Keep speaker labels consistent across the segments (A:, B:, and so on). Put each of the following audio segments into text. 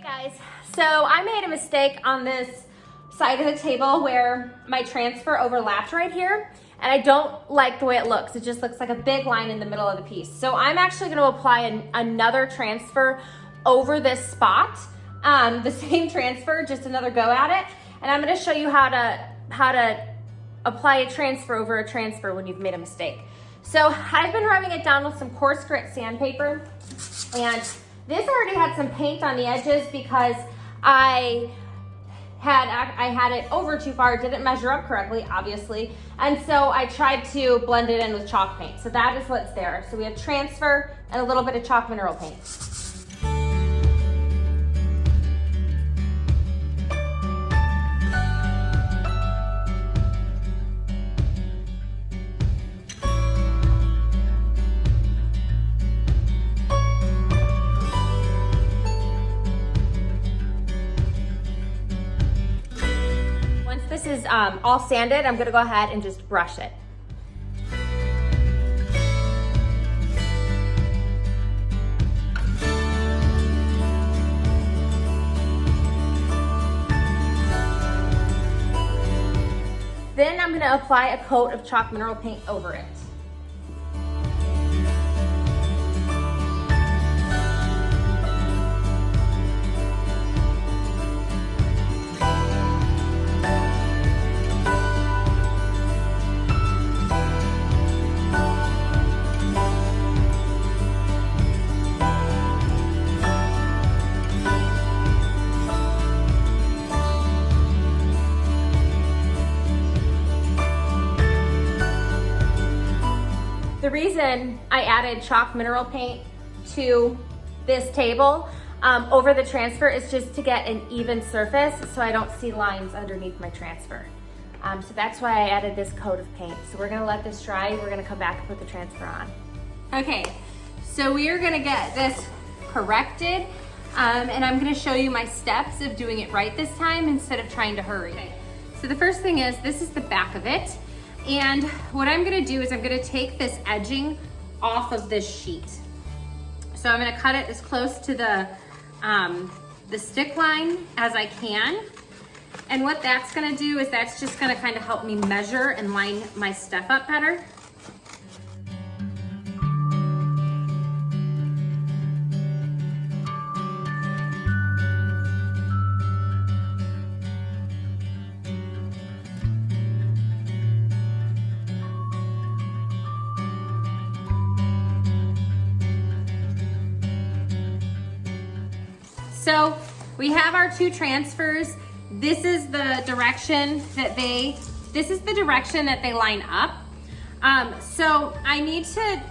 A: Guys, so I made a mistake on this side of the table where my transfer overlapped right here, and I don't like the way it looks. It just looks like a big line in the middle of the piece. So I'm actually going to apply another transfer over this spot, the same transfer, just another go at it, and I'm going to show you how to apply a transfer over a transfer when you've made a mistake. So I've been rubbing it down with some coarse grit sandpaper, and this already had some paint on the edges because I had it over too far, didn't measure up correctly, obviously, and so I tried to blend it in with chalk paint. So that is what's there. So we have transfer and a little bit of chalk mineral paint. This is all sanded, I'm gonna go ahead and just brush it. Then I'm gonna apply a coat of chalk mineral paint over it. The reason I added chalk mineral paint to this table over the transfer is just to get an even surface so I don't see lines underneath my transfer. So that's why I added this coat of paint. So we're gonna let this dry. We're gonna come back and put the transfer on. Okay, so we are gonna get this corrected and I'm gonna show you my steps of doing it right this time instead of trying to hurry. Okay. So the first thing is, this is the back of it. And what I'm gonna do is I'm gonna take this edging off of this sheet. So I'm gonna cut it as close to the stick line as I can. And what that's gonna do is that's just gonna kind of help me measure and line my stuff up better. So we have our two transfers. This is the direction that they line up. So I need to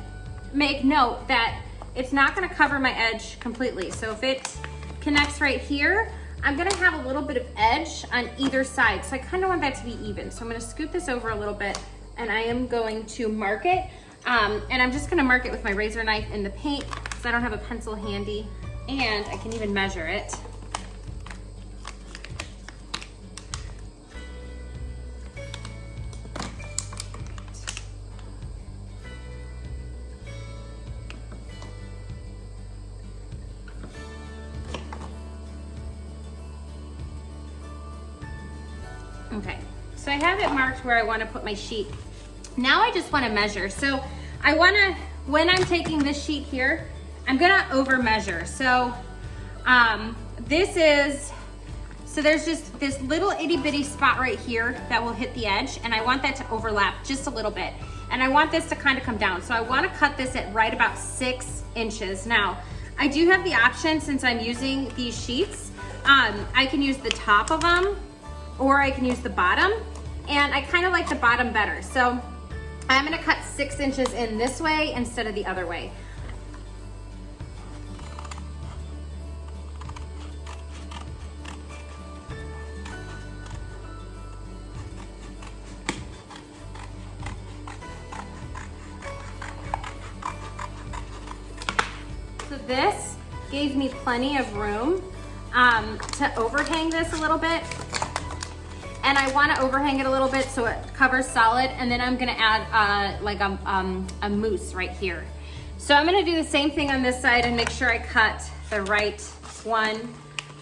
A: make note that it's not gonna cover my edge completely. So if it connects right here, I'm gonna have a little bit of edge on either side. So I kind of want that to be even. So I'm gonna scoot this over a little bit and I am going to mark it. And I'm just gonna mark it with my razor knife in the paint because I don't have a pencil handy. And I can even measure it. Okay, so I have it marked where I want to put my sheet. Now I just want to measure. So I want to, when I'm taking this sheet here, I'm gonna over measure. So there's just this little itty bitty spot right here that will hit the edge, and I want that to overlap just a little bit. And I want this to kind of come down. So I wanna cut this at right about 6 inches. Now, I do have the option, since I'm using these sheets, I can use the top of them or I can use the bottom, and I kind of like the bottom better. So I'm gonna cut 6 inches in this way instead of the other way. So this gave me plenty of room to overhang this a little bit. And I want to overhang it a little bit so it covers solid, and then I'm gonna add like a mousse right here. So I'm gonna do the same thing on this side and make sure I cut the right one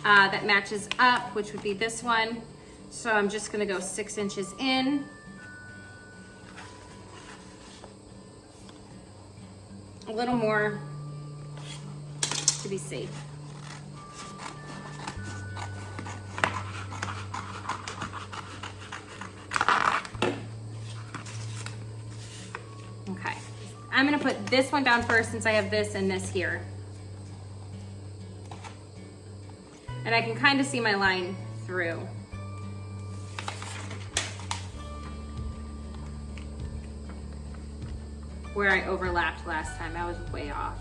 A: that matches up, which would be this one. So I'm just gonna go 6 inches in. A little more to be safe. Okay, I'm gonna put this one down first since I have this and this here. And I can kind of see my line through. Where I overlapped last time, I was way off.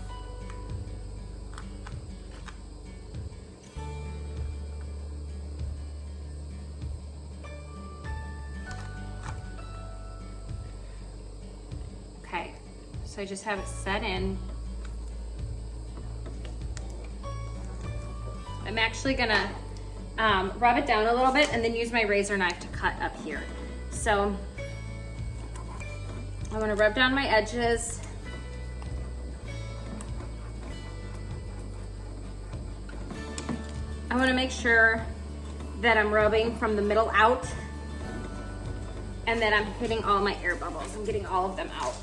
A: Okay, so I just have it set in. I'm actually gonna rub it down a little bit and then use my razor knife to cut up here. So I want to rub down my edges. I want to make sure that I'm rubbing from the middle out and that I'm hitting all my air bubbles. I'm getting all of them out.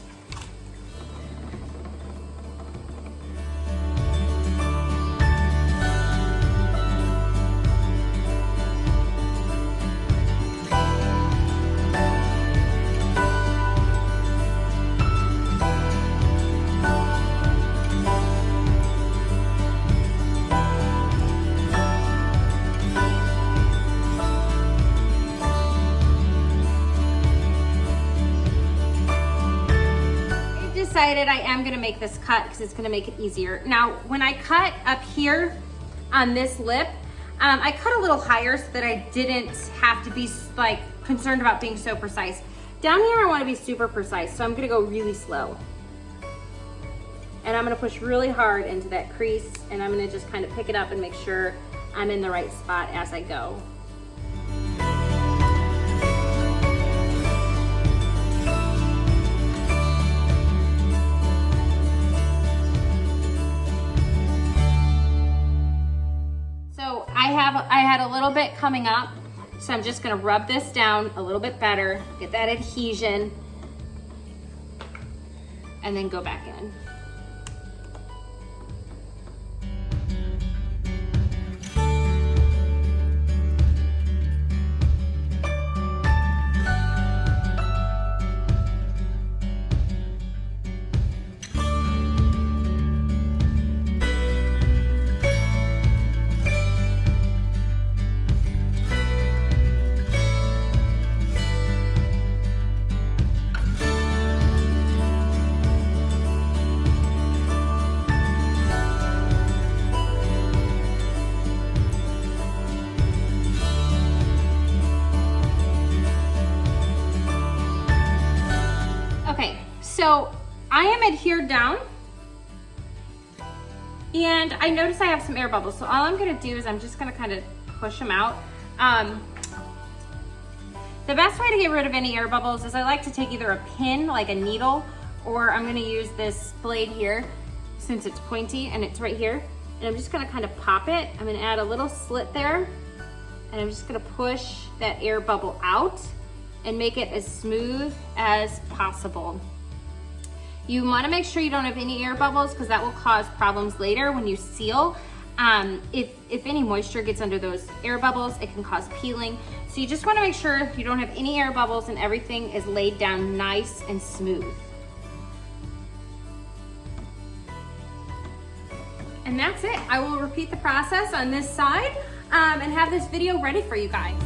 A: Decided I am gonna make this cut because it's gonna make it easier. Now, when I cut up here on this lip, I cut a little higher so that I didn't have to be like concerned about being so precise. Down here, I wanna be super precise, so I'm gonna go really slow. And I'm gonna push really hard into that crease, and I'm gonna just kind of pick it up and make sure I'm in the right spot as I go. I had a little bit coming up, so I'm just gonna rub this down a little bit better, get that adhesion, and then go back in. So I am adhered down, and I notice I have some air bubbles. So all I'm gonna do is I'm just gonna kind of push them out. The best way to get rid of any air bubbles is I like to take either a pin, like a needle, or I'm gonna use this blade here since it's pointy and it's right here. And I'm just gonna kind of pop it. I'm gonna add a little slit there, and I'm just gonna push that air bubble out and make it as smooth as possible. You want to make sure you don't have any air bubbles because that will cause problems later when you seal. If any moisture gets under those air bubbles, it can cause peeling. So you just want to make sure you don't have any air bubbles and everything is laid down nice and smooth. And that's it. I will repeat the process on this side and have this video ready for you guys.